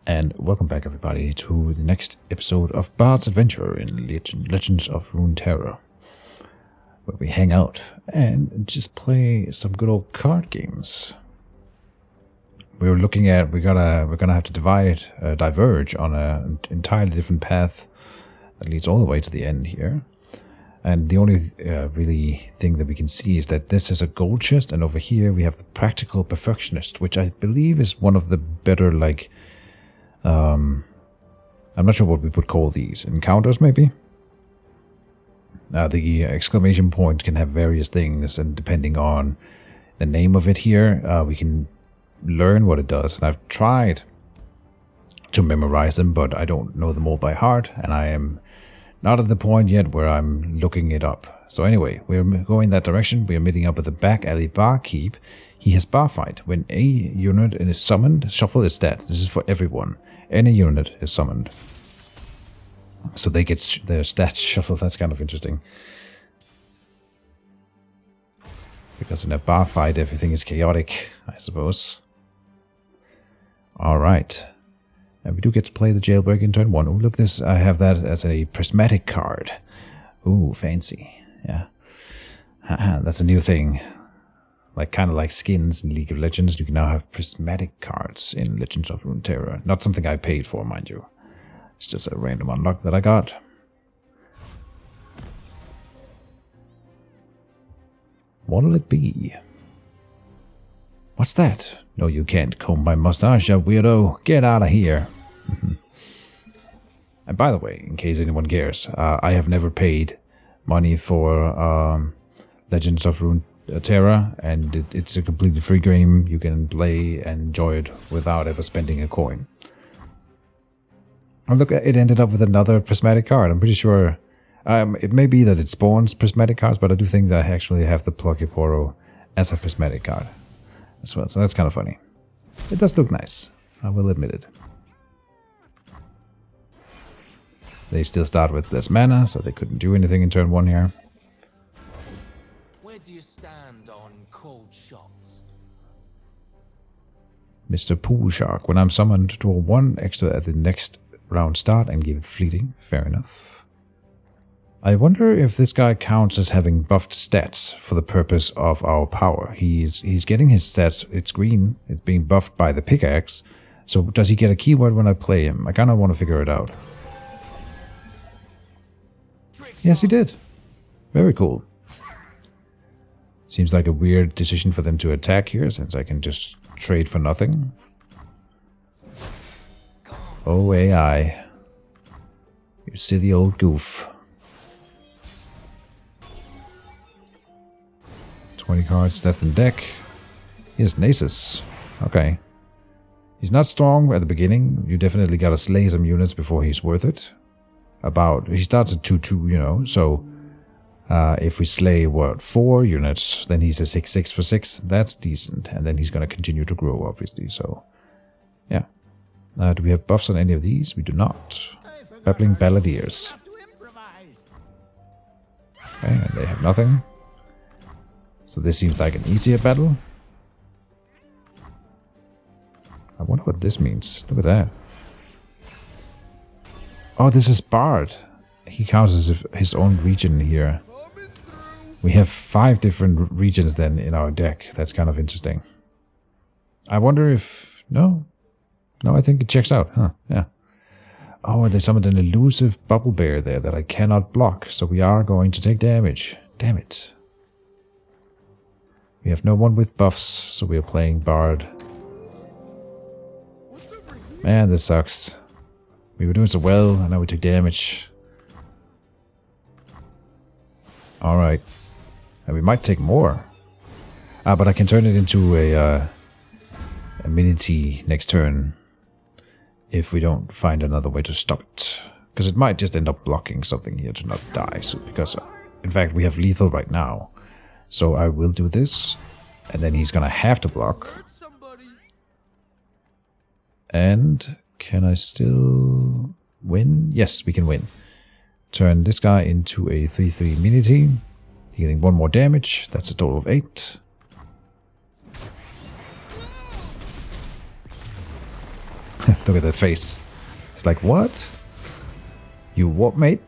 And welcome back everybody to the next episode of Bard's Adventure in Legends of Runeterra, where we hang out and just play some good old card games. We're gonna have to diverge on an entirely different path that leads all the way to the end here. And the only really thing that we can see is that this is a gold chest, and over here we have the Practical Perfectionist, which I believe is one of the better, like, I'm not sure what we would call these. Encounters, maybe? The exclamation point can have various things, and depending on the name of it here, we can learn what it does. And I've tried to memorize them, but I don't know them all by heart, and I am not at the point yet where I'm looking it up. So anyway, we're going that direction. We are meeting up with the back alley barkeep. He has bar fight. When a unit is summoned, shuffle its stats. This is for everyone. Any unit is summoned, so they get their stats shuffled. That's kind of interesting, because in a bar fight everything is chaotic, I suppose. Alright. And we do get to play the jailbreak in turn 1. Oh, look, this, I have that as a prismatic card. Ooh, fancy. Yeah. That's a new thing. Like, kind of like skins in League of Legends, you can now have prismatic cards in Legends of Runeterra. Not something I paid for, mind you. It's just a random unlock that I got. What'll it be? What's that? No, you can't comb my mustache, you weirdo. Get out of here. And by the way, in case anyone cares, I have never paid money for Legends of Runeterra, and it's a completely free game. You can play and enjoy it without ever spending a coin. Oh, look, it ended up with another prismatic card. I'm pretty sure it may be that it spawns prismatic cards, but I do think that I actually have the Plugiporo as a prismatic card as well, so that's kind of funny. It does look nice, I will admit it. They still start with less mana, so they couldn't do anything in turn 1 here. Where do you stand on cold shots? Mr. Pool Shark. When I'm summoned, draw 1 extra at the next round start and give it fleeting. Fair enough. I wonder if this guy counts as having buffed stats for the purpose of our power. He's getting his stats, it's green, it's being buffed by the pickaxe. So does he get a keyword when I play him? I kind of want to figure it out. Yes, he did. Very cool. Seems like a weird decision for them to attack here, since I can just trade for nothing. Oh, AI. You silly old goof. 20 cards left in deck. He has Nasus. Okay. He's not strong at the beginning. You definitely gotta slay some units before he's worth it. He starts at 2-2, you know, so if we slay, 4 units, then he's a 6-6 for 6. That's decent, and then he's gonna continue to grow, obviously, so yeah. Do we have buffs on any of these? We do not. Babbling Balladeers. Okay, and they have nothing. So this seems like an easier battle. I wonder what this means. Look at that. Oh, this is Bard. He counts as his own region here. We have 5 different regions then in our deck. That's kind of interesting. I wonder if... No, I think it checks out. Huh, yeah. Oh, and they summoned an elusive bubble bear there that I cannot block. So we are going to take damage. Damn it. We have no one with buffs, so we are playing Bard. Man, this sucks. We were doing so well, and now we took damage. Alright. And we might take more. But I can turn it into a mini-T next turn, if we don't find another way to stop it. Because it might just end up blocking something here to not die. So because, in fact, we have lethal right now. So I will do this, and then he's gonna have to block. And can I still win? Yes, we can win. Turn this guy into a 3-3 mini-T, dealing 1 more damage. That's a total of 8. Look at that face. It's like, what? You what, mate?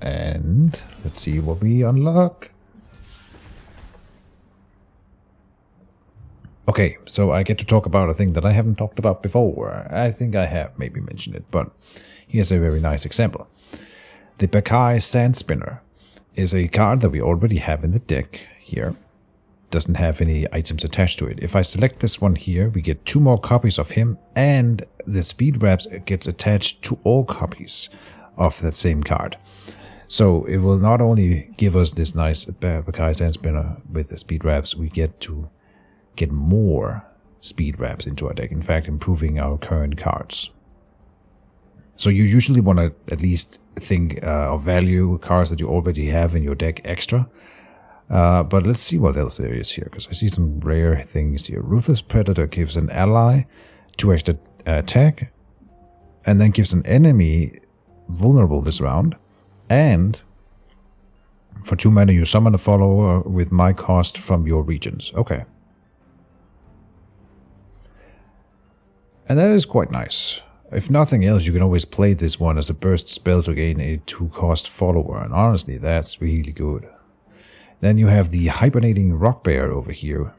And let's see what we unlock. Okay, so I get to talk about a thing that I haven't talked about before. I think I have maybe mentioned it, but here's a very nice example. The Bakai Sand Spinner is a card that we already have in the deck here. Doesn't have any items attached to it. If I select this one here, we get 2 more copies of him, and the speed wraps gets attached to all copies of that same card. So it will not only give us this nice Bakai Sand Spinner with the speed wraps, we get to get more speed wraps into our deck. In fact, improving our current cards. So you usually want to at least think of value cards that you already have in your deck extra. But let's see what else there is here, because I see some rare things here. Ruthless Predator gives an ally 2 extra attack, and then gives an enemy vulnerable this round. And for 2 mana, you summon a follower with my cost from your regions. Okay. And that is quite nice. If nothing else, you can always play this one as a burst spell to gain a 2-cost follower. And honestly, that's really good. Then you have the Hibernating Rock Bear over here.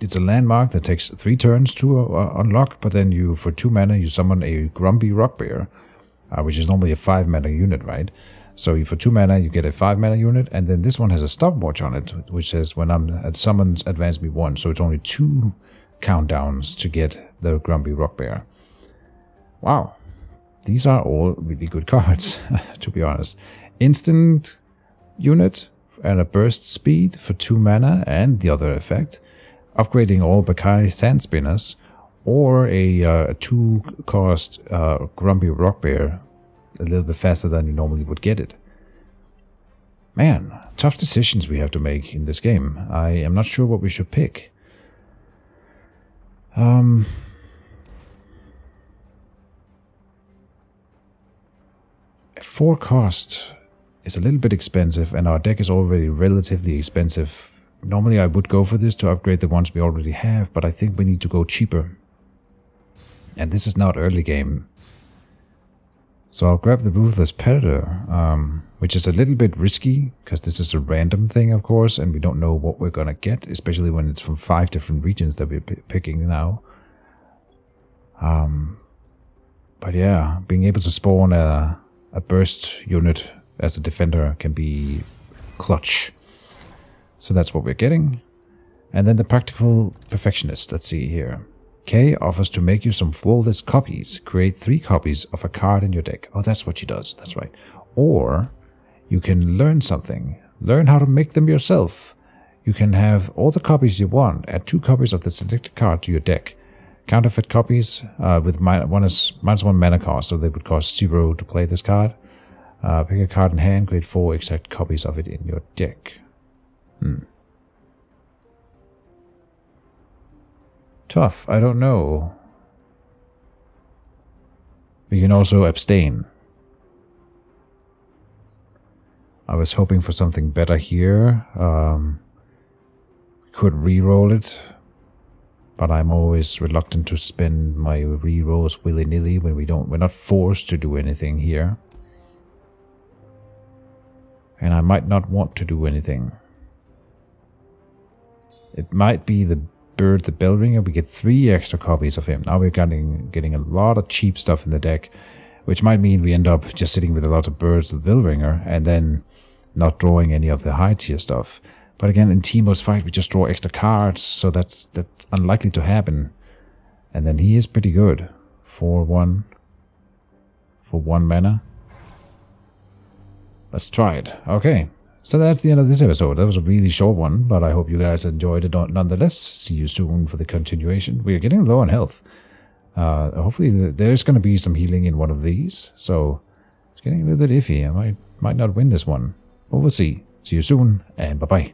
It's a landmark that takes 3 turns to unlock. But then you, for 2 mana, you summon a Grumpy Rock Bear. Which is normally a 5 mana unit, right? So for 2 mana, you get a 5 mana unit, and then this one has a stopwatch on it, which says when I'm at summons, advance me 1. So it's only 2 countdowns to get the Grumpy Rock Bear. Wow, these are all really good cards, to be honest. Instant unit and a burst speed for 2 mana, and the other effect, upgrading all Bakai Sand Spinners, or a 2-cost Grumpy Rock Bear a little bit faster than you normally would get it. Man, tough decisions we have to make in this game. I am not sure what we should pick. 4 cost is a little bit expensive, and our deck is already relatively expensive. Normally I would go for this to upgrade the ones we already have, but I think we need to go cheaper. And this is not early game. So I'll grab the Ruthless Predator, which is a little bit risky, because this is a random thing, of course, and we don't know what we're gonna get, especially when it's from 5 different regions that we're picking now. But yeah, being able to spawn a burst unit as a defender can be clutch. So that's what we're getting. And then the Practical Perfectionist, let's see here. K offers to make you some flawless copies. Create 3 copies of a card in your deck. Oh, that's what she does. That's right. Or you can learn something. Learn how to make them yourself. You can have all the copies you want. Add 2 copies of the selected card to your deck. Counterfeit copies with -1 mana cost, so they would cost 0 to play this card. Pick a card in hand. Create 4 exact copies of it in your deck. Tough, I don't know. We can also abstain. I was hoping for something better here. Could re-roll it, but I'm always reluctant to spend my re-rolls willy-nilly when we're not forced to do anything here. And I might not want to do anything. It might be the Bird the Bellringer. We get 3 extra copies of him. Now we're getting a lot of cheap stuff in the deck, which might mean we end up just sitting with a lot of Birds the Bellringer and then not drawing any of the high tier stuff. But again, in Teemo's fight, we just draw extra cards, so that's unlikely to happen. And then he is pretty good. 4/1 for 1 mana. Let's try it. Okay. So that's the end of this episode. That was a really short one, but I hope you guys enjoyed it nonetheless. See you soon for the continuation. We're getting low on health. Hopefully there's going to be some healing in one of these. So it's getting a little bit iffy. I might not win this one, but we'll see. See you soon, and bye-bye.